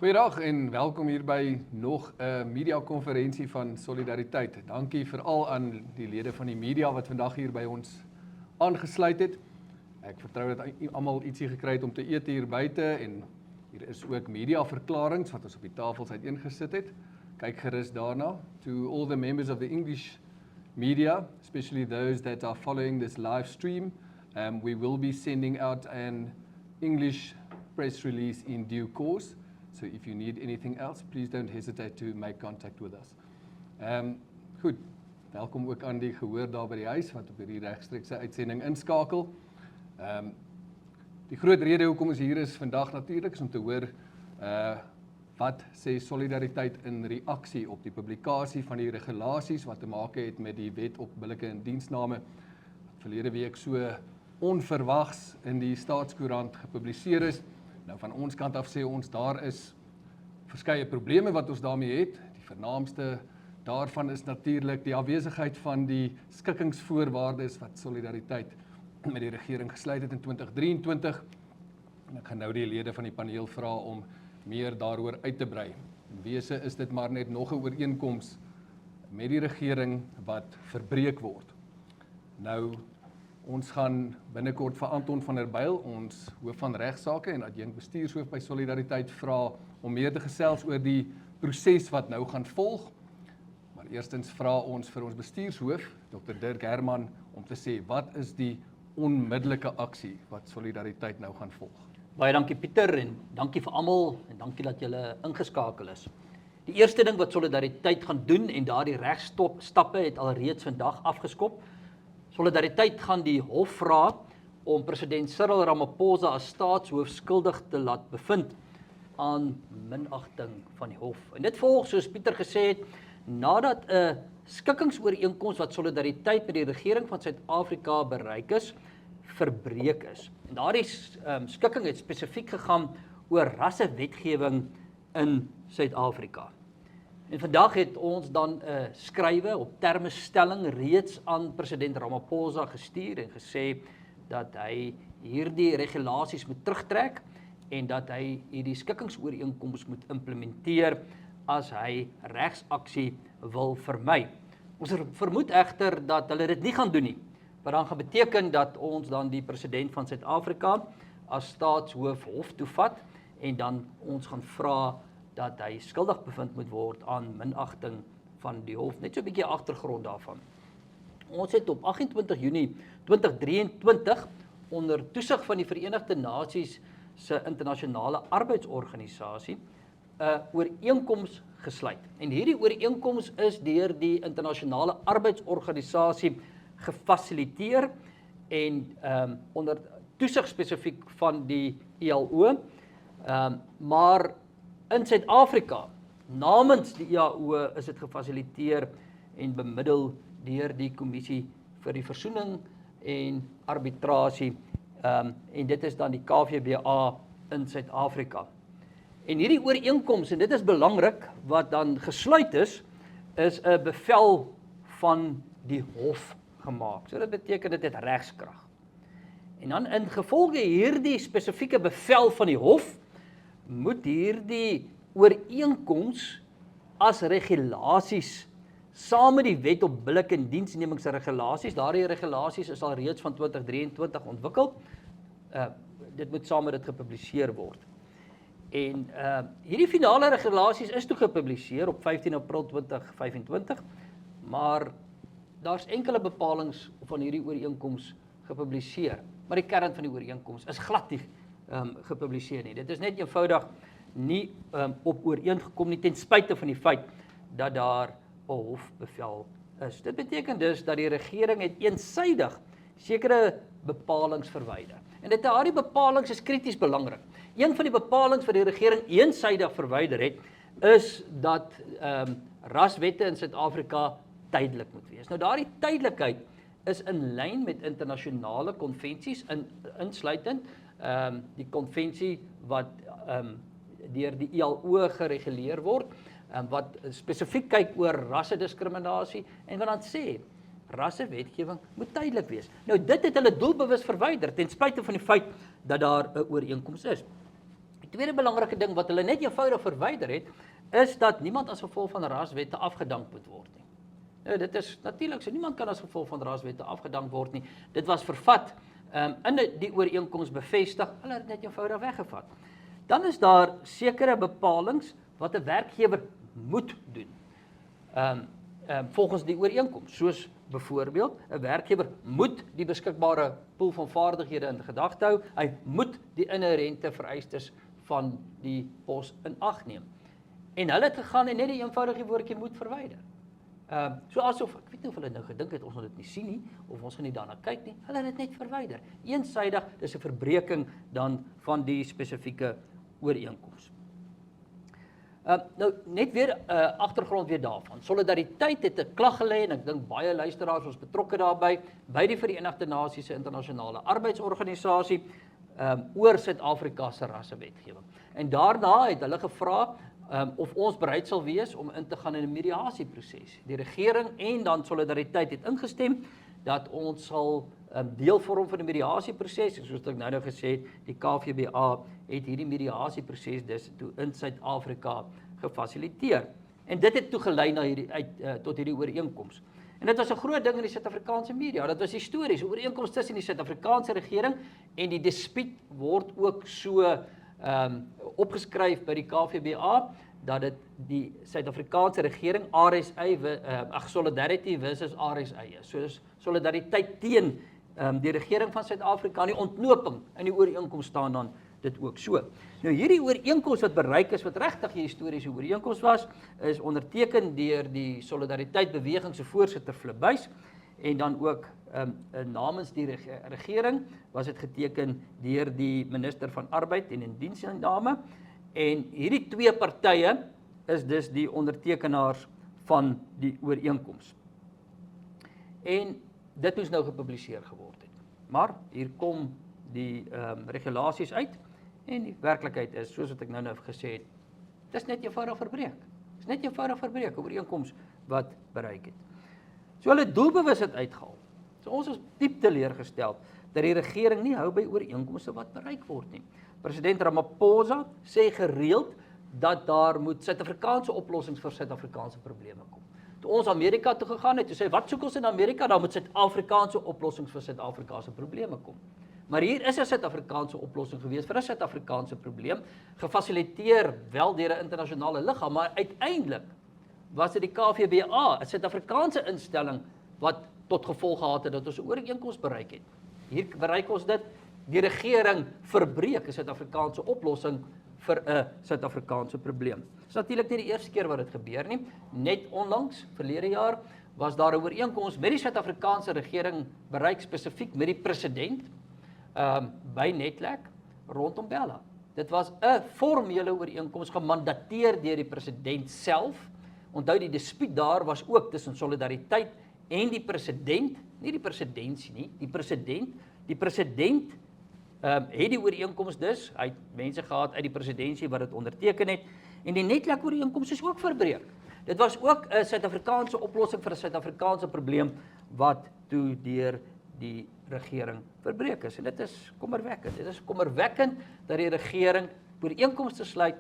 Goeiedag en welkom hier by nog 'n mediakonferensie van Solidariteit. Dankie veral aan die lede van die media wat vandag hier by ons aangesluit het. Ek vertrou dat almal ietsie gekry het om te eet hier buite en hier is ook mediaverklaringe wat ons op die tafels uiteengesit het. Kyk gerus daarna. To all the members of the English media, especially those that are following this live stream, we will be sending out an English press release in due course. So if you need anything else, please don't hesitate to make contact with us. Goed, welkom ook aan die gehoor daar by die huis wat op hierdie regstreekse uitsending inskakel. Die groot rede hoekom ons hier is vandag natuurlik is om te hoor wat sê Solidariteit in reaksie op die publikasie van die regulasies wat te maak het met die wet op billike indiensname wat verlede week so onverwags in die Staatskoerant gepubliseer is. Nou van ons kant af sê ons daar is verskeie probleme wat ons daarmee het. Die vernaamste daarvan is natuurlik die afwesigheid van die skikkingsvoorwaardes wat Solidariteit met die regering gesluit het in 2023. En ek gaan nou die lede van die paneel vra om meer daaroor uit te brei. In wese is dit maar net nog 'n ooreenkoms met die regering wat verbreek word. Nou, ons gaan binnekort vir Anton van der Byl, ons hoof van regsaake en adjunkt bestuurshoof by Solidariteit, vra om meer te gesels oor die proses wat nou gaan volg. Maar eerstens vra ons vir ons bestuurshoof, Dr. Dirk Herman, om te sê wat is die onmiddellike aksie wat Solidariteit nou gaan volg. Baie dankie Pieter en dankie vir almal en dankie dat julle ingeskakel is. Die eerste ding wat Solidariteit gaan doen en daardie regstappe het alreeds vandag afgeskop. Solidariteit gaan die hof vra om president Cyril Ramaphosa as staatshoof skuldig te laat bevind aan minagting van die hof. En dit volg, soos Pieter gesê het, nadat 'n skikkingsooreenkoms wat Solidariteit met die regering van Suid-Afrika bereik is, verbreek is. En daardie skikking het spesifiek gegaan oor rassewetgewing in Suid-Afrika. En vandag het ons dan 'n skrywe op termestelling reeds aan president Ramaphosa gestuur en gesê dat hy hierdie regulasies moet terugtrek en dat hy hierdie skikkingsooreenkoms moet implementeer as hy regsaksie wil vermy. Ons vermoed egter dat hulle dit nie gaan doen nie, wat dan gaan beteken dat ons dan die president van Suid-Afrika as staatshoof hof toe vat en dan ons gaan vra dat hy skuldig bevind moet word aan minagting van die hof. Net so 'n bietjie agtergrond daarvan. Ons het op 28 Junie 2023 onder toesig van die Verenigde Nasies se internasionale arbeidsorganisasie 'n ooreenkoms gesluit. En hierdie ooreenkoms is deur die internasionale arbeidsorganisasie gefasiliteer en onder toesig spesifiek van die ILO, maar in Suid-Afrika, namens die IAO, is dit gefasiliteer en bemiddel deur die Kommissie vir die Versoening en Arbitrasie, en dit is dan die KVBA in Suid-Afrika. En hierdie ooreenkoms, en dit is belangrik, wat dan gesluit is 'n bevel van die hof gemaak. So dit beteken dit het regskrag. En dan in gevolge hierdie spesifieke bevel van die hof, moet hierdie ooreenkoms as regulasies saam met die wet op billike indiensnemingsregulasies, daardie regulasies is al reeds van 2023 ontwikkel, dit moet saam met dit gepubliseer word. En hierdie finale regulasies is toe gepubliseer op 15 April 2025, maar daar's enkele bepalings van hierdie ooreenkoms gepubliseer, maar die kern van die ooreenkoms is glad nie gepubliseer nie. Dit is net eenvoudig nie op ooreengekom nie, ten spyte van die feit dat daar 'n hofbevel is. Dit beteken dus dat die regering het eensydig sekere bepalings verwyder. En daardie bepalings is krities belangrik. Een van die bepalings wat die regering eensydig verwyder het, is dat raswette in Suid-Afrika tydelik moet wees. Nou daardie tydelikheid is in lyn met internasionale konvensies, insluitend die konvensie wat deur die ILO gereguleer word, wat spesifiek kyk oor rassediskriminasie en wat dan sê rassewetgewing moet tydelik wees. Nou dit het hulle doelbewus verwyder ten spyte van die feit dat daar 'n ooreenkoms is. tweede belangrike ding wat hulle net eenvoudig verwyder het, is dat niemand as gevolg van raswette afgedank moet word nie. Nou, dit is natuurlik, so niemand kan as gevolg van raswette afgedank word nie. Dit was vervat, in die ooreenkoms bevestig, hulle het net eenvoudig weggevat. Dan is daar sekere bepalings wat 'n werkgewer moet doen. Volgens die ooreenkoms, soos byvoorbeeld, 'n werkgewer moet die beskikbare pool van vaardighede in gedagte hou, hy moet die inherente vereistes van die pos in ag neem. En hulle het gegaan en net die eenvoudige woordjie moet verwyder. So asof, ek weet nie of hulle nou gedink het, ons gaan dit nie sien nie, of ons gaan nie daarna kyk nie, hulle het dit net verwyder. Eensaidig, dis 'n verbreeking dan van die spesifieke ooreenkoms. Nou, net weer agtergrond weer daarvan. Solidariteit het 'n klag gelê, en ek dink baie luisteraars was betrokke daarbey, by die Verenigde Nasies se internasionale arbeidsorganisasie, oor Suid-Afrika se rassewetgewing. En daarna het hulle gevra, of ons bereid sal wees om in te gaan in 'n mediasieproses. Die regering en dan Solidariteit het ingestem dat ons sal deel vorm van die mediasieproses, en soos ek nou gesê het, die KVBA het hierdie mediasieproses dus toe in Suid-Afrika gefasiliteer. En dit het toegelei na tot hierdie ooreenkoms. En dit was 'n groot ding in die Suid-Afrikaanse media. Dit was histories, ooreenkoms tussen die Suid-Afrikaanse regering en die dispuut word ook so opgeskryf by die KVBA, dat dit die Suid-Afrikaanse regering, Solidarity versus RSA is. So dis solidariteit teen die regering van Suid-Afrika, en die ontknoping in die ooreenkoms staan dan dit ook so. Nou hierdie ooreenkoms wat bereik is, wat regtig 'n historiese ooreenkoms was, is onderteken deur die Solidariteit Beweging se voorsitter Flip Buys, en dan ook namens die regering was dit geteken deur die minister van Arbeid en Indiensname, en hierdie twee partye is dus die ondertekenaars van die ooreenkoms. En dit moes nou gepubliseer geword het. Maar hier kom die regulasies uit, en die werklikheid is, soos wat ek nou gesê het, dit is net eenvoudig verbreek. Dit is net eenvoudig verbreek, 'n ooreenkoms wat bereik het. So hulle doelbewus het uitgehaal. So ons is diep teleurgesteld dat die regering nie hou by ooreenkomste wat bereik word nie. President Ramaphosa sê gereeld dat daar moet Suid-Afrikaanse oplossings vir Suid-Afrikaanse probleme kom. Toe ons Amerika toe gegaan het, toe sê wat soek ons in Amerika, dan moet Suid-Afrikaanse oplossings vir Suid-Afrikaanse probleme kom. Maar hier is 'n Suid-Afrikaanse oplossing gewees vir 'n Suid-Afrikaanse probleem, gefasiliteer wel deur 'n internasionale liggaam, maar uiteindelik was dit die KVBA, 'n Suid-Afrikaanse instelling, wat tot gevolg gehad het dat ons 'n ooreenkoms bereik het. Hier bereik ons dit, die regering verbreek 'n Suid-Afrikaanse oplossing vir 'n Suid-Afrikaanse probleem. Dit is natuurlik nie die eerste keer wat dit gebeur nie. Net onlangs, verlede jaar, was daar 'n ooreenkoms met die Suid-Afrikaanse regering bereik spesifiek met die president by Netlek rondom Bella. Dit was 'n formele ooreenkoms gemandateer deur die president self. Onthou die dispuut daar was ook tussen Solidariteit en die president, nie die presidentsie nie, die president. Die president het die ooreenkoms dus, hy het mense gehad uit die presidentsie wat dit onderteken het, en die Netlek ooreenkoms is ook verbreek. Dit was ook 'n Suid-Afrikaanse oplossing vir 'n Suid-Afrikaanse probleem wat toe deur die regering verbreek is. En dit is kommerwekkend. Dit is kommerwekkend dat die regering ooreenkomste sluit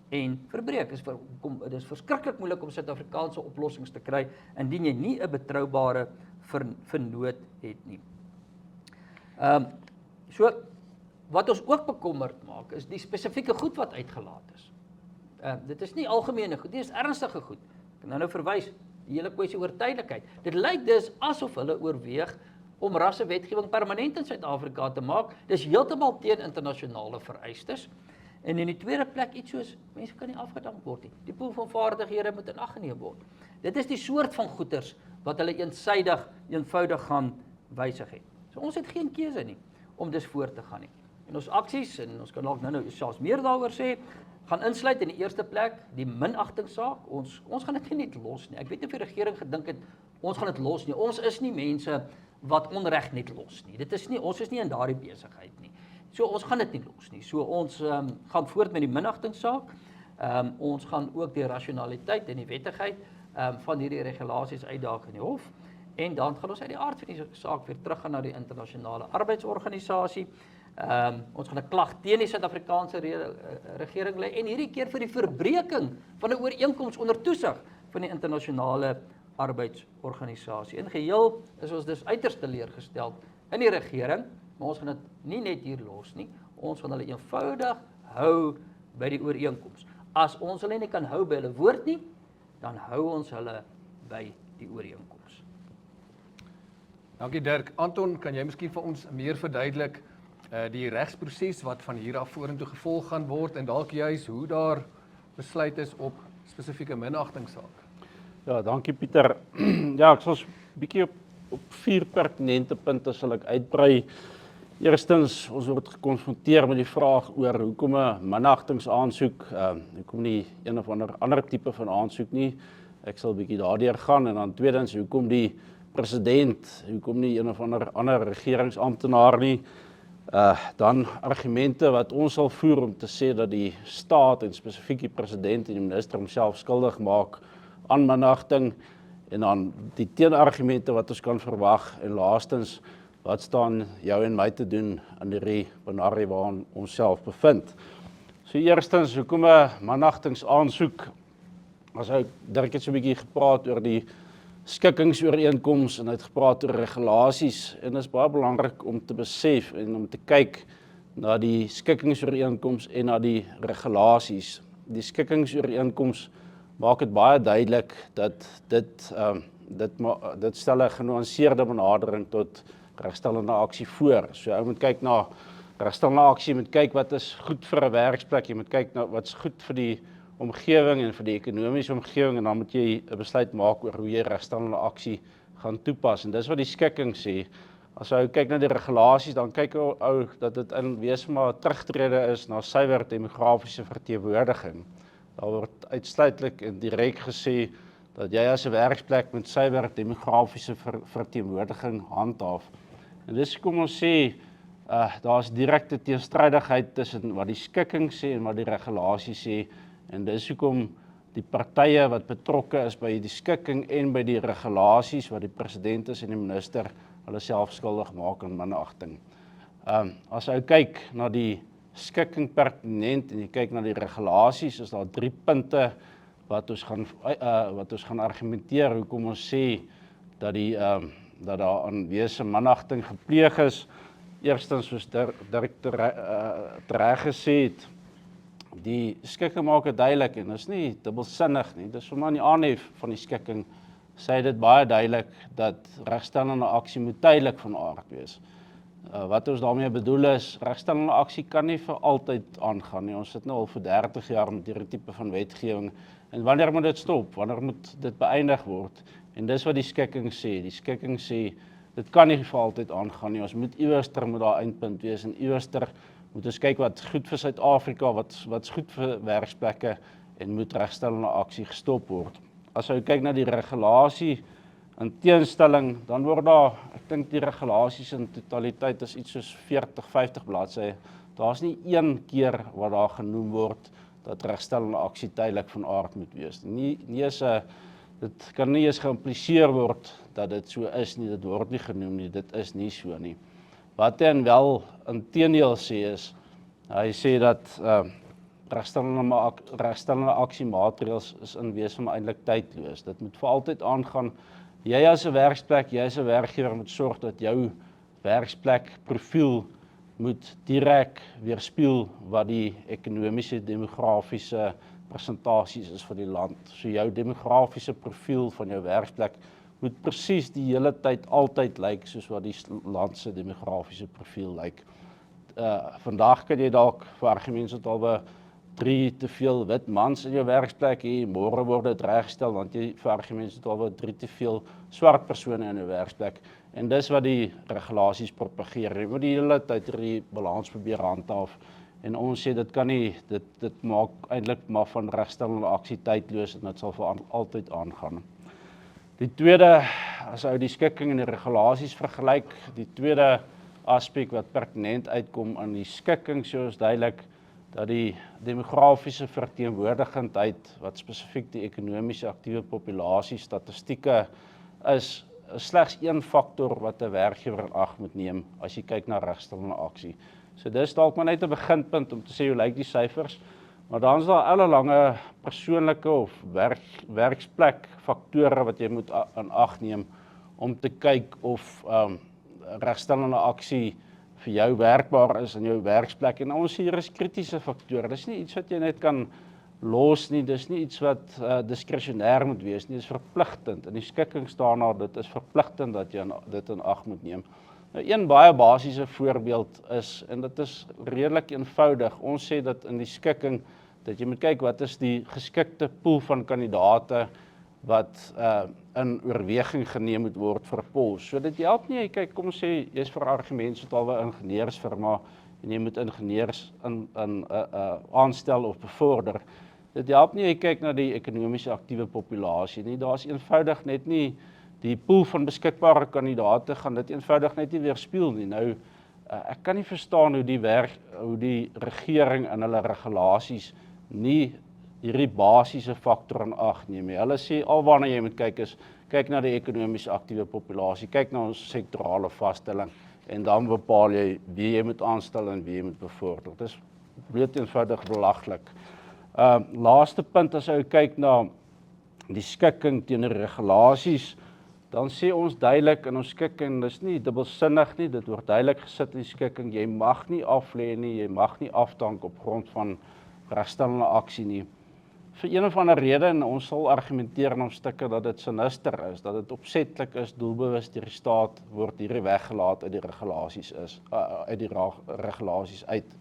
en verbreek. Dit is verskriklik moeilik om Suid-Afrikaanse oplossings te kry indien jy nie 'n betroubare vernoot het nie. So wat ons ook bekommerd maak is die spesifieke goed wat uitgelaat is. Dit is nie algemene goed, dit is ernstige goed. Ek kan nou verwys die hele kwessie oor tydelikheid. Dit lyk dus asof hulle oorweeg om rassewetgewing permanent in Suid-Afrika te maak. Dis heeltemal teen internasionale vereistes. En in die tweede plek iets soos, mense kan nie afgedank word nie. Die pool van vaardighede moet in ag geneem word. Dit is die soort van goeders wat hulle eenvoudig gaan wysig het. So ons het geen keuse nie om dus voort te gaan nie. En ons aksies, en ons kan dalk nou selfs meer daaroor sê, gaan insluit in die eerste plek die minagtingssaak. Ons gaan dit nie net los nie. Ek weet nie of die regering gedink het ons gaan dit los nie. Ons is nie mense wat onreg net los nie. Ons is nie in daardie besigheid nie. So ons gaan dit nie los nie. So ons gaan voort met die minagtingssaak. Ons gaan ook die rasionaliteit en die wettigheid van hierdie regulasies uitdaag in die hof. En dan gaan ons uit die aard van die saak weer teruggaan na die internasionale arbeidsorganisasie. Ons gaan 'n klag teen die Suid-Afrikaanse regering lê en hierdie keer vir die verbreeking van 'n ooreenkoms onder toesig van die internasionale arbeidsorganisasie. In geheel is ons dus uiters teleurgesteld in die regering, maar ons gaan dit nie net hier los nie. Ons gaan hulle eenvoudig hou by die ooreenkoms. As ons hulle nie kan hou by hulle woord nie, dan hou ons hulle by die ooreenkoms. Dankie Dirk. Anton, kan jy miskien vir ons meer verduidelik die regsproses wat van hier af vorentoe gevolg gaan word en dalk juis hoe daar besluit is op spesifieke minagtingssake? Ja, dankie Pieter. Ja, ek sal 'n bietjie op 4 pertinente punte sal ek uitbrei. Eerstens, ons word gekonfronteer met die vraag oor hoekom 'n minagtingsaansoek, hoekom nie een of ander tipe van aansoek nie. Ek sal 'n bietjie daardeur gaan en dan tweedens, hoekom die president, hoekom nie een of ander regeringsamptenaar nie. Dan argumente wat ons sal voer om te sê dat die staat en spesifiek die president en die minister homself skuldig maak aan minagting en dan die teenargumente wat ons kan verwag en laastens wat staan jou en my te doen in die benarie waarin ons self bevind. So eerstens, hoekom 'n minagtingsaansoek? As ek Dirk het so 'n bietjie gepraat oor die skikkingsooreenkoms en hy het gepraat oor regulasies en dit is baie belangrik om te besef en om te kyk na die skikkingsooreenkoms en na die regulasies. Die skikkingsooreenkoms maak dit baie duidelik dat dit stel 'n genuanceerde benadering tot regstellende aksie voor. So jy moet kyk na regstellende aksie, jy moet kyk wat is goed vir 'n werksplek, jy moet kyk na wat's goed vir die omgewing en vir die ekonomiese omgewing en dan moet jy 'n besluit maak oor hoe jy regstellende aksie gaan toepas. En dis wat die skikking sê. As jy kyk na die regulasies, dan kyk ou dat dit in wese maar terugtrede is na suiwer demografiese verteenwoordiging. Daar word uitsluitlik en direk gesê dat jy as 'n werksplek met suiwer demografiese verteenwoordiging handhaaf. En dis kom ons sê, daar's direkte teenstrydigheid tussen wat die skikking sê en wat die regulasie sê. En dis hoekom die partye wat betrokke is by die skikking en by die regulasies wat die president is en die minister hulle self skuldig maak aan minagting. As jy kyk na die skikking pertinent en jy kyk na die regulasies, is daar 3 punte wat ons gaan argumenteer hoekom ons sê dat daar aan wese minagting gepleeg is. Eerstens, soos Dirk reg gesê het, die skikking maak dit duidelik en dit is nie dubbelsinnig nie. Dis sommer in die aanhef van die skikking sê dit baie duidelik dat regstellende aksie moet tydelik van aard wees. Wat ons daarmee bedoel is, regstellende aksie kan nie vir altyd aangaan nie. Ons sit nou al vir 30 jaar met hierdie tipe van wetgewing. En wanneer moet dit stop? Wanneer moet dit beëindig word? En dis wat die skikking sê. Die skikking sê dit kan nie vir altyd aangaan nie. Ons moet iewerster moet daar eindpunt wees en iewerster moet ons kyk wat goed vir Suid-Afrika, wat's goed vir werksplekke en moet regstellende aksie gestop word. As jy kyk na die regulasie in teenstelling, dan word daar, ek dink die regulasies in totaliteit is iets soos 40-50 bladsye. Daar's nie een keer wat daar genoem word dat regstellende aksie tydelik van aard moet wees. Dit kan nie eens geïmpliseer word dat dit so is nie, dit word nie genoem nie, dit is nie so nie. Wat hy wel inteendeel sê is, hy sê dat regstellende aksiemaatreëls is in wese van eintlik tydloos. Dit moet vir altyd aangaan. Jy as 'n werksplek, jy as 'n werkgewer moet sorg dat jou werksplek profiel moet direk weerspieël wat die ekonomiese demografiese persentasies is vir die land. So jou demografiese profiel van jou werksplek moet presies die hele tyd altyd lyk soos wat die land se demografiese profiel lyk. Vandag kan jy dalk vir argumentshalwe 3 te veel wit mans in jou werksplek hê, môre word dit reggestel want jy vir argumentshalwe 3 te veel swart persone in jou werksplek. En dis wat die regulasies propageer. Jy moet die hele tyd die balans probeer handhaaf. En ons sê dit kan nie, dit maak eintlik maar van regstellende aksie tydloos en dit sal vir altyd aangaan. Die tweede, as jy die skikking en die regulasies vergelyk, die tweede aspek wat pertinent uitkom aan die skikking, so is duidelik dat die demografiese verteenwoordigendheid wat spesifiek die ekonomiese aktiewe populasie statistieke is slegs een faktor wat 'n werkgewer in ag moet neem as jy kyk na regstellende aksie. So dis dalk maar net 'n beginpunt om te sê hoe lyk die syfers, maar dan is daar allerlei persoonlike of werksplek faktore wat jy moet in ag neem om te kyk of regstellende aksie vir jou werkbaar is in jou werksplek. En ons hier is kritiese faktore. Dis nie iets wat jy net kan los nie, dis nie iets wat diskresionêr moet wees nie, dis verpligtend. In die skikking staan daar, dit is verpligtend dat jy dit in ag moet neem. Nou, een baie basiese voorbeeld is, en dit is redelik eenvoudig, ons sê dat in die skikking, dat jy moet kyk wat is die geskikte pool van kandidate wat in oorweging geneem moet word vir 'n pos. So dit help nie, jy kyk, kom ons sê, jy is vir argument so alwe ingenieursfirma en jy moet ingenieurs aanstel of bevorder. Dit help nie, jy kyk na die ekonomies aktiewe populasie nie, daar is eenvoudig net nie, die pool van beskikbare kandidate gaan dit eenvoudig net nie weerspieël nie. Nou, ek kan nie verstaan hoe die regering in hulle regulasies nie hierdie basiese faktor in ag neem nie. Hulle sê alwaarna jy moet kyk is, kyk na die ekonomies aktiewe populasie, kyk na ons sektorale vaststelling en dan bepaal jy wie jy moet aanstel en wie jy moet bevorder. Dit is bloot eenvoudig belaglik. Laaste punt, as jy kyk na die skikking teenoor regulasies, dan sê ons duidelik in ons skikking, dis nie dubbelsinnig nie, dit word duidelik gesit in die skikking, jy mag nie aflê nie, jy mag nie afdank op grond van regstellende aksie nie. Vir een of ander rede, en ons sal argumenteer in ons stukke dat dit sinister is, dat dit opsetlik is, doelbewus deur die staat, word hierdie weggelaat uit die regulasies uit.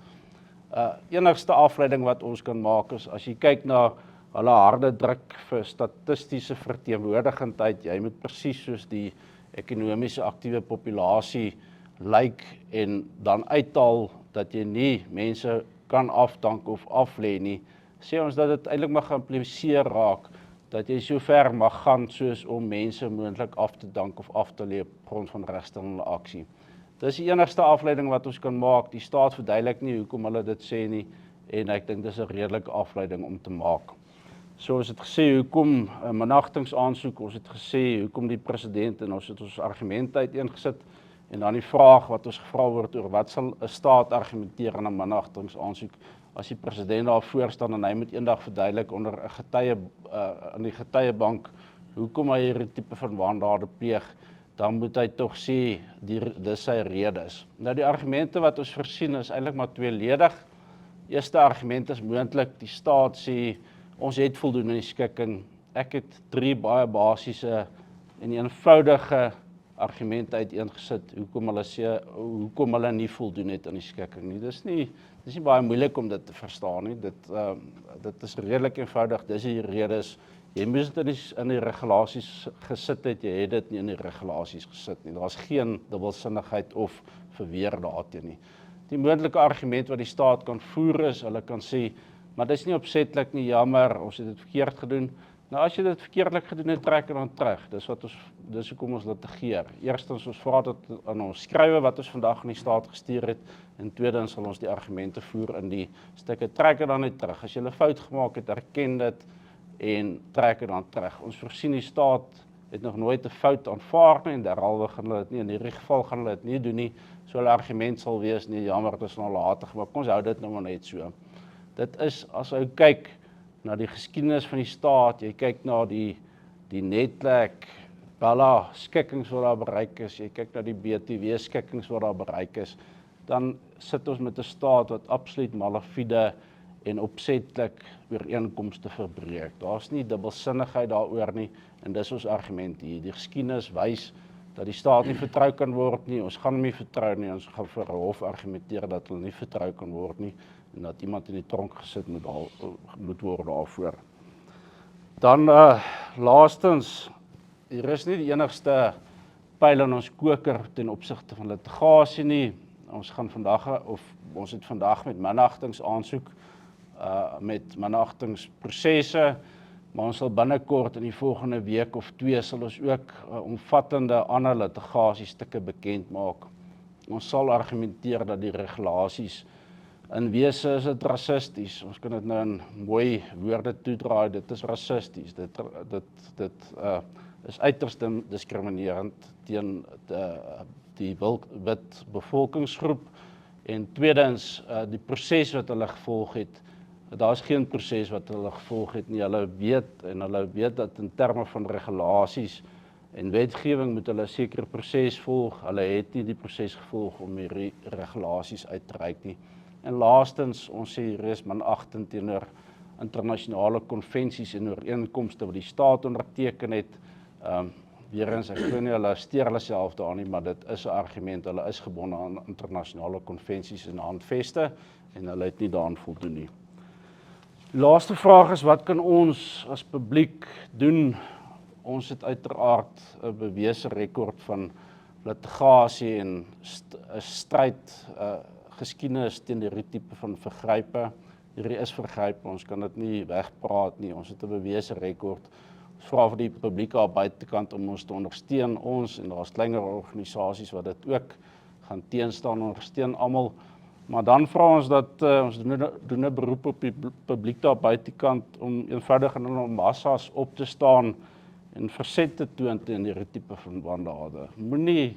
Enigste afleiding wat ons kan maak is, as jy kyk na hulle harde druk vir statistiese verteenwoordigendheid, jy moet presies soos die ekonomies aktiewe populasie lyk en dan uithaal dat jy nie mense kan afdank of aflê nie, sê ons dat dit eintlik mag geïmpliseer raak, dat jy so ver mag gaan soos om mense moontlik af te dank of af te lê op grond van regstellende aksie. Dis die enigste afleiding wat ons kan maak, die staat verduidelik nie hoekom hulle dit sê nie, en ek dink dis 'n redelike afleiding om te maak. So ons het gesê, hoekom 'n managtingsaansoek, ons het gesê, hoekom die president, en ons het ons argumente uiteengesit, en dan die vraag wat ons gevra word oor, wat sal 'n staat argumenteer in 'n managtingsaansoek, as die president daar voor staan en hy moet eendag verduidelik onder 'n getuie, in die getuiebank, hoekom hy hierdie tipe van wandade pleeg, dan moet hy tog sê, dis sy redes. Nou die argumente wat ons voorsien is eintlik maar tweeledig. Eerste argument is moontlik, die staat sê, ons het voldoen in die skikking. Ek het 3 baie basiese en eenvoudige argumente uiteengesit, hoekom hulle nie voldoen het in die skikking nie. Dis nie baie moeilik om dit te verstaan nie. Dit is redelik eenvoudig, dis die redes. Jy moes dit in die regulasies gesit het, jy het dit nie in die regulasies gesit nie. Daar's geen dubbelsinnigheid of verweer daarteen nie. Die moontlike argument wat die staat kan voer is, hulle kan sê, maar dis nie opsetlik nie, jammer, ons het dit verkeerd gedoen. Nou as jy dit verkeerdelik gedoen het, trek dit dan terug. Dis hoekom ons litigeer. Eerstens, ons vra dit aan ons skrywe wat ons vandag aan die staat gestuur het, en tweedens sal ons die argumente voer in die stukke. Trek dit dan net terug. As jy 'n fout gemaak het, erken dit en trek dit dan terug. Ons voorsien die staat het nog nooit 'n fout aanvaar nie, en derhalwe gaan hulle dit nie, in hierdie geval gaan hulle dit nie doen nie. So 'n argument sal wees, nee, jammer, dit is nou later gemaak. Ons hou dit nou maar net so. Dit is, as jy kyk na die geskiedenis van die staat, jy kyk na die Netlek, Bella skikkings wat daar bereik is, jy kyk na die BTW skikkings wat daar bereik is, dan sit ons met 'n staat wat absoluut malafide en opsetlik ooreenkomste verbreek. Daar's nie dubbelsinnigheid daaroor nie, en dis ons argument hier. Die geskiedenis wys dat die staat nie vertrou kan word nie, ons gaan hom nie vertrou nie, ons gaan vir 'n hof argumenteer dat hulle nie vertrou kan word nie, en dat iemand in die tronk gesit moet word daarvoor. Dan laastens, hier is nie die enigste pyl in ons koker ten opsigte van litigasie nie. Ons het vandag met minagtingsaansoek, met minagtingsprosesse, maar ons sal binnekort in die volgende week of 2 sal ons ook omvattende ander litigasiestukke bekend maak. Ons sal argumenteer dat die regulasies in wese is dit rassisties. Ons kan dit nou in mooi woorde toedraai, dit is rassisties. Dit is uiters diskriminerend teen die wit bevolkingsgroep, En tweedens, die proses wat hulle gevolg het, daar is geen proses wat hulle gevolg het nie. Hulle weet dat in terme van regulasies en wetgewing moet hulle 'n sekere proses volg. Hulle het nie die proses gevolg om hierdie regulasies uit te reik nie. En laastens, ons sê hier is minagting teenoor internasionale konvensies en ooreenkomste wat die staat onderteken het. Weer eens, ek glo nie hulle steur hulle self daar nie, maar dit is 'n argument. Hulle is gebonde aan internasionale konvensies en handveste en hulle het nie daaraan voldoen nie. Die laaste vraag is, wat kan ons as publiek doen? Ons het uiteraard 'n bewese rekord van litigasie en 'n stryd, geskiedenis teen hierdie tipe van vergrype. Hierdie is vergrype, ons kan dit nie wegpraat nie. Ons het 'n bewese rekord. Ons vra vir die publiek aan buitekant om ons te ondersteun, en daar's kleiner organisasies wat dit ook gaan teenstaan, ondersteun almal. Maar dan vra ons dat ons doen 'n beroep op die publiek daar buitekant om eenvoudig in hulle massas op te staan en verset te toon teen hierdie tipe van wandade. Moenie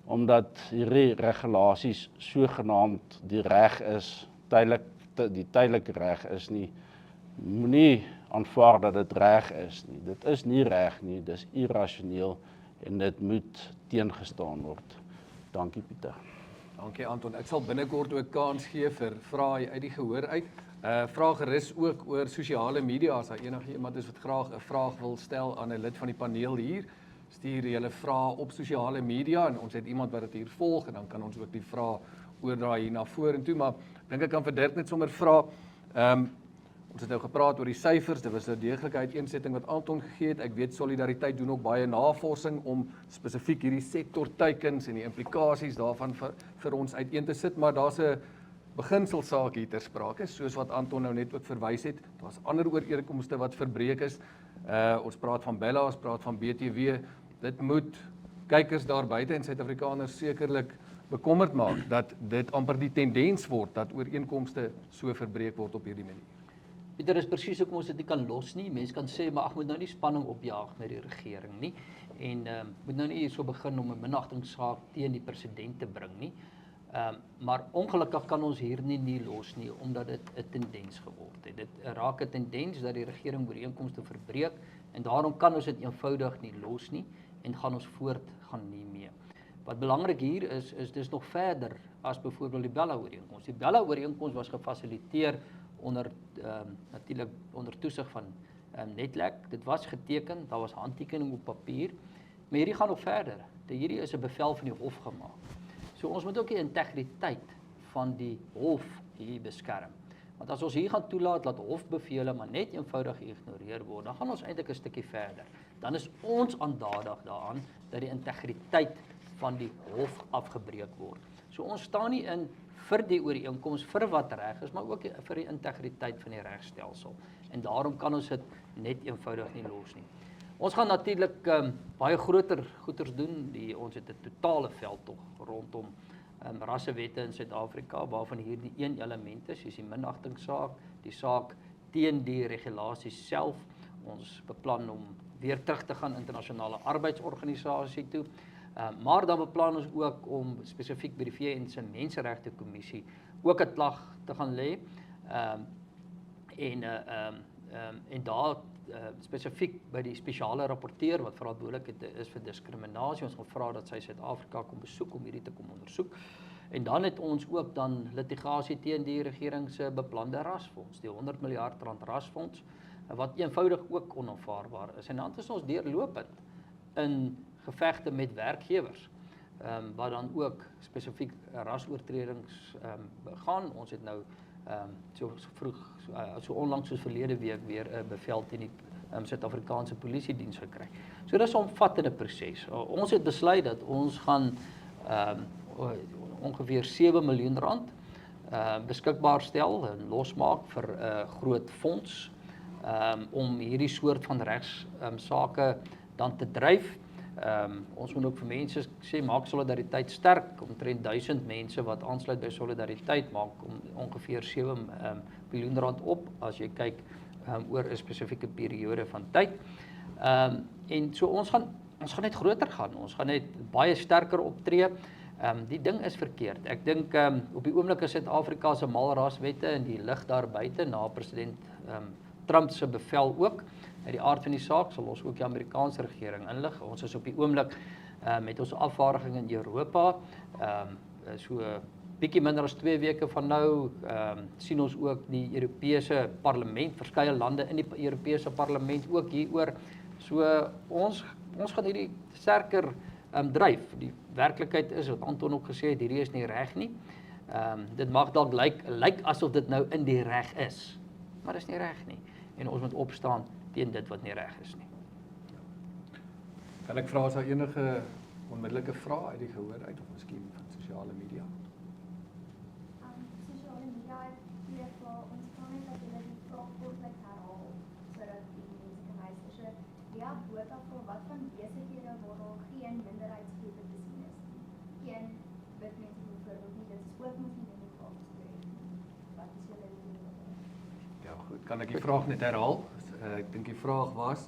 omdat hierdie regulasies sogenaamd die reg is, die tydelike reg is nie, moenie aanvaar dat dit reg is nie. Dit is nie reg nie, dis irrasioneel en dit moet teengestaan word. Dankie Pieter. Dankie Anton. Ek sal binnekort ook kans gee vir vrae uit die gehoor uit. Vra gerus ook oor sosiale media as daar enige iemand is wat graag 'n vraag wil stel aan 'n lid van die paneel hier. Stuur julle vrae op sosiale media en ons het iemand wat dit hier volg en dan kan ons ook die vrae oordraai hier na vorentoe, maar dink ek kan vir Dirk net sommer vra. Ons het nou gepraat oor die syfers, dit was 'n deeglike uiteensetting wat Anton gegee het. Ek weet Solidariteit doen ook baie navorsing om spesifiek hierdie sektorteikens en die implikasies daarvan vir ons uiteen te sit, maar daar's 'n beginselsaak hier ter sprake, soos wat Anton nou net ook verwys het. Daar's ander ooreenkomste wat verbreek is. Ons praat van Bella, ons praat van BTW. Dit moet kykers daar buite en Suid-Afrikaners sekerlik bekommerd maak dat dit amper die tendens word dat ooreenkomste so verbreek word op hierdie manier. Dit is presies hoekom ons dit nie kan los nie. Mense kan sê, maar ag, moet nou nie spanning opjaag met die regering nie. En moet nou nie so begin om 'n minagtingssaak teen die president te bring nie. Maar ongelukkig kan ons hier nie los nie, omdat dit 'n tendens geword het. Dit raak 'n tendens dat die regering ooreenkomste verbreek en daarom kan ons dit eenvoudig nie los nie en gaan ons voort gaan nie mee. Wat belangrik hier is dis nog verder as byvoorbeeld die Bella-ooreenkoms. Die Bella-ooreenkoms was gefasiliteer onder natuurlik onder toesig van Netlek. Dit was geteken, daar was handtekening op papier, maar hierdie gaan nog verder. Hierdie is 'n bevel van die hof gemaak. So ons moet ook die integriteit van die hof hier beskerm. Want as ons hier gaan toelaat dat hofbevele maar net eenvoudig geïgnoreer word, dan gaan ons eintlik 'n stukkie verder. Dan is ons aandadig daaraan dat die integriteit van die hof afgebreek word. So ons staan nie in vir die ooreenkoms, vir wat reg is, maar ook vir die integriteit van die regstelsel. En daarom kan ons dit net eenvoudig nie los nie. Ons gaan natuurlik baie groter goeders doen. Ons het 'n totale veldtog rondom rassewette in Suid-Afrika, waarvan hierdie een element is, die minagtingssaak, die saak teen die regulasies self. Ons beplan om weer terug te gaan internasionale arbeidsorganisasie toe. Maar dan beplan ons ook om spesifiek by die VN se Menseregte Kommissie ook 'n klag te gaan lê. En daar spesifiek by die spesiale rapporteur wat verantwoordelik is vir diskriminasie. Ons gaan vra dat sy Suid-Afrika kom besoek om hierdie te kom ondersoek. En dan het ons ook dan litigasie teen die regering se beplande rasfonds, die 100 miljard rand rasfonds, wat eenvoudig ook onaanvaarbaar is. En dan is ons deurlopend in gevegte met werkgewers, wat dan ook spesifiek rasoortredings begaan. Ons het nou so onlangs soos verlede week weer 'n bevel teen die Suid-Afrikaanse Polisiediens gekry. So dis 'n omvattende proses. Ons het besluit dat ons gaan ongeveer 7 miljoen rand beskikbaar stel en losmaak vir 'n groot fonds om hierdie soort van regssake dan te dryf. Ons moet ook vir mense sê, maak Solidariteit sterk. Omtrent 1000 mense wat aansluit by Solidariteit maak om ongeveer 7 miljoen rand op, as jy kyk oor 'n spesifieke periode van tyd. En so ons gaan net groter gaan. Ons gaan net baie sterker optree. Die ding is verkeerd. Ek dink op die oomblik is Suid-Afrika se malraswette in die lig daar buite na president Trump se bevel ook. Uit die aard van die saak sal ons ook die Amerikaanse regering inlig. Ons is op die oomblik met ons afvaardiging in Europa, so bietjie minder as 2 weke van nou, sien ons ook die Europese parlement, verskeie lande in die Europese parlement ook hieroor. So ons gaan hierdie sterker dryf. Die werklikheid is, wat Anton ook gesê het, hierdie is nie reg nie. Dit mag dalk lyk asof dit nou in die reg is, maar dit is nie reg nie. En ons moet opstaan teen dit wat nie reg is nie. Kan ek vra as daar enige onmiddellike vrae uit die gehoor uit, of miskien van sosiale media? Sosiale media het weer vir ons vra net dat hulle die vraag kortlik herhaal, sodat die mense kan luister. So, ja, Botha vra wat van besighede waar daar geen minderheidsgroepe te sien is nie. Geen wit mense byvoorbeeld nie, dit is ook mos nie demokraties korrek nie. Wat is julle mening daaroor? Ja, goed. Kan ek die vraag net herhaal? Ek dink die vraag was,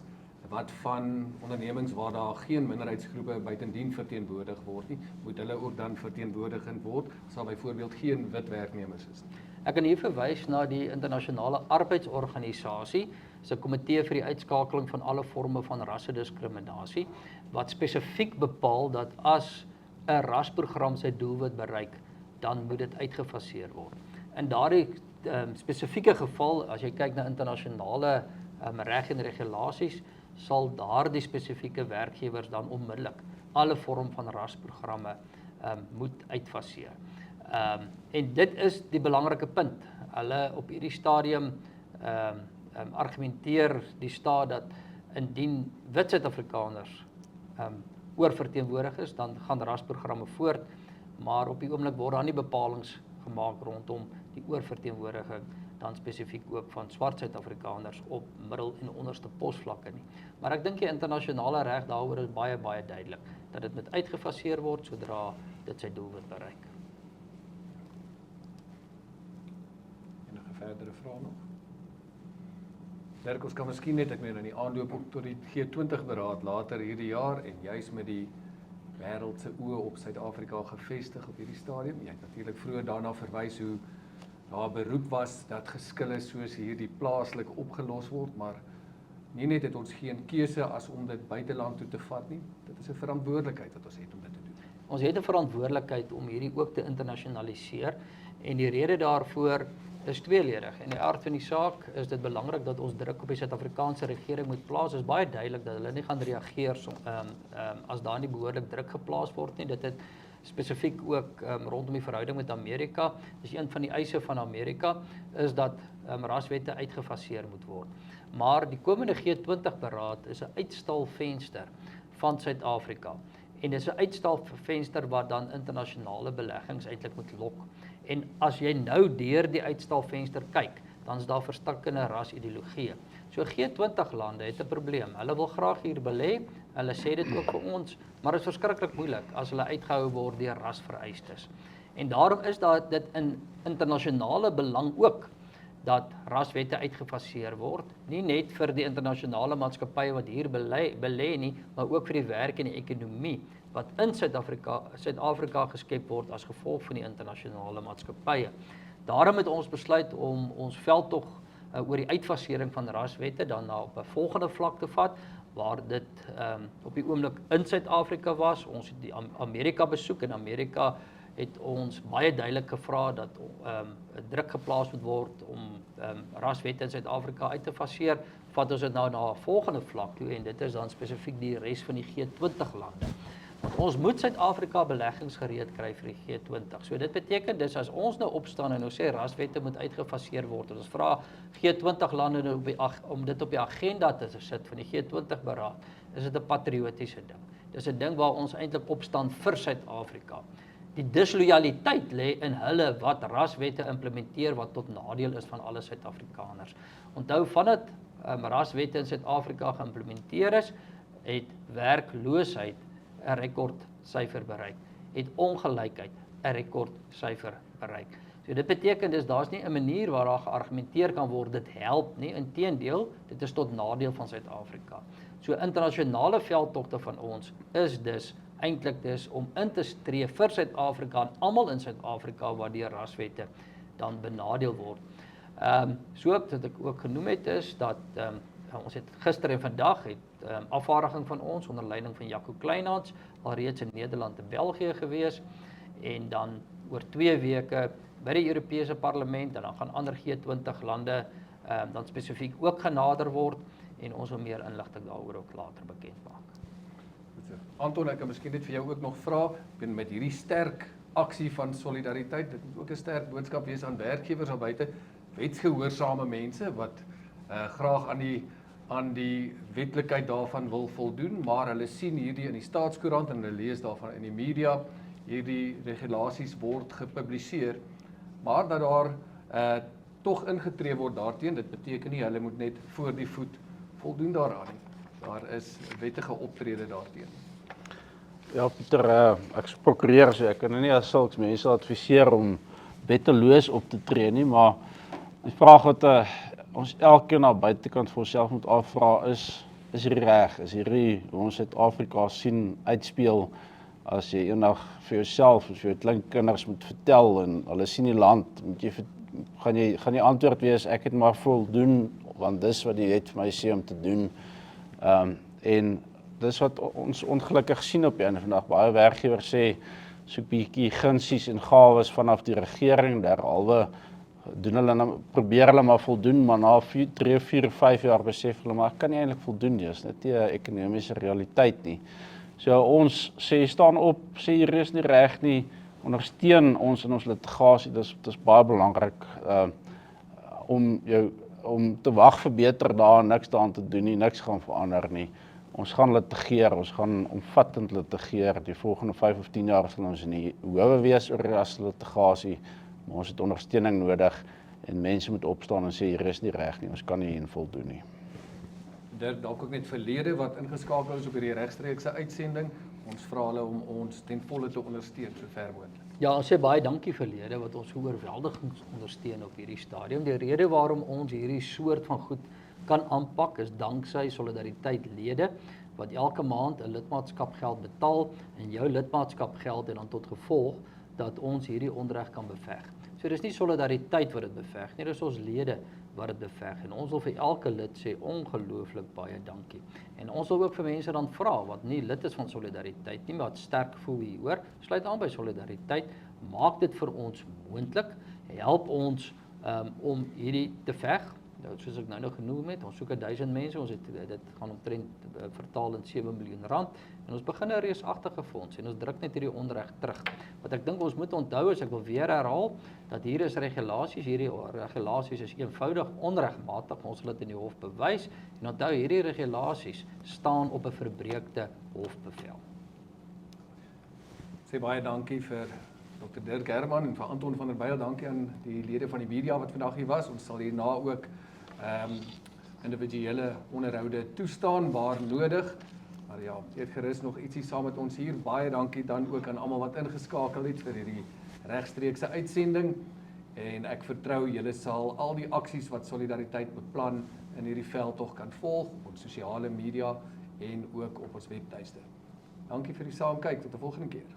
wat van ondernemings waar daar geen minderheidsgroepe buitendien verteenwoordig word nie, moet hulle ook dan verteenwoordigend word, as daar byvoorbeeld geen wit werknemers is nie? Ek kan hier verwys na die internasionale arbeidsorganisasie se komitee vir die uitskakeling van alle forme van rassediskriminasie, wat spesifiek bepaal dat as 'n rasprogram sy doelwit bereik, dan moet dit uitgefaseer word. In daardie spesifieke geval, as jy kyk na internasionale reg en regulasies, sal daardie spesifieke werkgewers dan onmiddellik alle vorm van rasprogramme moet uitfaseer. En dit is die belangrike punt. Hulle op hierdie stadium argumenteer die staat dat indien wit Suid-Afrikaners oorverteenwoordig is, dan gaan rasprogramme voort, maar op die oomblik word daar nie bepalings gemaak rondom die oorverteenwoordiging dan spesifiek ook van swart Suid-Afrikaners op middel- en onderste posvlakke nie. Maar ek dink die internasionale reg daaroor is baie duidelik, dat dit moet uitgefaseer word sodra dit sy doelwit bereik. Enige verdere vrae nog? Dirk, ons kan miskien net, ek meen in die aanloop ook tot die G20 beraad later hierdie jaar en juis met die wêreld se oë op Suid-Afrika gefestig op hierdie stadium. Jy het natuurlik vroeër daarna verwys hoe daar beroep was dat geskille soos hierdie plaaslik opgelos word, maar nie net het ons geen keuse as om dit buiteland toe te vat nie. Dit is 'n verantwoordelikheid wat ons het om dit te doen. Ons het 'n verantwoordelikheid om hierdie ook te internasionaliseer en die rede daarvoor is tweeledig. In die aard van die saak is dit belangrik dat ons druk op die Suid-Afrikaanse regering moet plaas. Dit is baie duidelik dat hulle nie gaan reageer as daar nie behoorlik druk geplaas word nie. Dit het spesifiek ook rondom die verhouding met Amerika. Dis een van die eise van Amerika is dat raswette uitgefaseer moet word. Maar die komende G20 beraad is 'n uitstalvenster van Suid-Afrika. En dis 'n uitstalvenster wat dan internasionale beleggings eintlik moet lok. En as jy nou deur die uitstalvenster kyk, dan is daar verstikkende rasideologieë. So G20 lande het 'n probleem. Hulle wil graag hier belê. Hulle sê dit ook vir ons, maar dit is verskriklik moeilik as hulle uitgehou word deur rasvereistes. En daarom is daar dit in internasionale belang ook dat raswette uitgefaseer word, nie net vir die internasionale maatskappye wat hier belê nie, maar ook vir die werk en die ekonomie wat in Suid-Afrika geskep word as gevolg van die internasionale maatskappye. Daarom het ons besluit om ons veldtog oor die uitfasering van raswette dan na op 'n volgende vlak te vat, waar dit op die oomblik in Suid-Afrika was. Ons het die Amerika besoek en Amerika het ons baie duidelik gevra dat druk geplaas moet word om raswette in Suid-Afrika uit te faseer. Vat ons dit nou na 'n volgende vlak toe en dit is dan spesifiek die res van die G20 lande. Want ons moet Suid-Afrika beleggings gereed kry vir die G20. So dit beteken dis as ons nou opstaan en ons sê raswette moet uitgefaseer word en ons vra G20 lande nou om dit op die agenda te sit van die G20 beraad, is dit 'n patriotiese ding. Dis 'n ding waar ons eintlik opstaan vir Suid-Afrika. Die disloyaliteit lê in hulle wat raswette implementeer wat tot nadeel is van alle Suid-Afrikaners. Onthou vandat raswette in Suid-Afrika geïmplementeer is, het werkloosheid 'n rekordsyfer bereik, het ongelykheid 'n rekordsyfer bereik. So dit beteken daar's nie 'n manier waar daar geargumenteer kan word dit help nie, inteendeel, dit is tot nadeel van Suid-Afrika. So internasionale veldtogte van ons is dus eintlik dis om in te tree vir Suid-Afrika en almal in Suid-Afrika waar die raswette dan benadeel word. So wat ek ook genoem het is dat ons het gister en vandag het afvaardiging van ons onder leiding van Jaco Kleinhans alreeds in Nederland en België gewees en dan oor 2 weke by die Europese Parlement en dan gaan ander G20 lande dan spesifiek ook genader word en ons wil meer inligting daaroor ook later bekend maak. Anton, ek kan miskien net vir jou ook nog vra, met hierdie sterk aksie van solidariteit, dit moet ook 'n sterk boodskap wees aan werkgewers daar buite, wetsgehoorsame mense wat graag aan die wetlikheid daarvan wil voldoen, maar hulle sien hierdie in die Staatskoerant en hulle lees daarvan in die media, hierdie regulasies word gepubliseer, maar dat daar tog ingetree word daarteen, dit beteken nie hulle moet net voor die voet voldoen daaraan nie. Daar is wettige optrede daarteen. Ja, Pieter, ek is prokureur, so ek kan nie as sulks mense adviseer om wetteloos op te tree nie, maar die vraag wat ons elkeen na buitekant vir onsself moet afvra is hierdie reg? Is hierdie hoe ons Suid-Afrika sien uitspeel as jy eendag vir jouself of vir jou kleinkinders moet vertel en hulle sien die land, gaan jy antwoord wees, ek het maar voldoen, want dis wat die wet vir my sê om te doen. En dis wat ons ongelukkig sien op die einde van die dag. Baie werkgewers sê, soek bietjie gunsies en gawes vanaf die regering, derhalwe probeer hulle maar voldoen, maar na 3, 4, 5 jaar besef hulle, maar ek kan nie eintlik voldoen nie, is net nie 'n ekonomiese realiteit nie. So ons sê, staan op, sê hier is nie reg nie, ondersteun ons in ons litigasie, dis baie belangrik om te wag vir beter dae, niks daaraan te doen nie, niks gaan verander nie. Ons gaan litigeer, ons gaan omvattend litigeer, die volgende 5 of 10 jaar sal ons in die howe wees oor raslitigasie, maar ons het ondersteuning nodig en mense moet opstaan en sê hier is nie reg nie, ons kan nie hierin voldoen nie. Dirk, dalk ook net verlede wat ingeskakel is op hierdie regstreekse uitsending. Ons vra hulle om ons ten volle te ondersteun so ver moontlik. Ja, ons sê baie dankie verlede wat ons oorweldigend ondersteun op hierdie stadium. Die rede waarom ons hierdie soort van goed kan aanpak is danksy Solidariteit lede wat elke maand 'n lidmaatskapgeld betaal en jou lidmaatskapgeld het dan tot gevolg dat ons hierdie onreg kan beveg. So dis nie Solidariteit wat dit beveg nie, dis ons lede wat dit beveg en ons wil vir elke lid sê ongelooflik baie dankie. En ons wil ook vir mense dan vra wat nie lid is van Solidariteit nie, maar wat sterk voel hieroor, sluit aan by Solidariteit, maak dit vir ons moontlik, help ons om hierdie te veg. Nou, soos ek nou genoem het, ons soek 1000 mense, ons het dit gaan omtrent vertaal in 7 miljoen rand en ons begin 'n reusagtige fonds en ons druk net hierdie onreg terug. Wat ek dink ons moet onthou is, ek wil weer herhaal, dat hier is regulasies, hierdie regulasies is eenvoudig onregmatig, ons wil dit in die hof bewys en onthou hierdie regulasies staan op 'n verbreekte hofbevel. Sê baie dankie vir Dr. Dirk Herman en vir Anton van der Byl, dankie aan die lede van die media wat vandag hier was. Ons sal hierna ook individuele onderhoude toestaan waar nodig. Maar ja, eet gerus nog ietsie saam met ons hier. Baie dankie dan ook aan almal wat ingeskakel het vir hierdie regstreekse uitsending. En ek vertrou julle sal al die aksies wat Solidariteit beplan in hierdie veldtog kan volg op ons sosiale media en ook op ons webtuiste. Dankie vir die saamkyk, tot 'n volgende keer.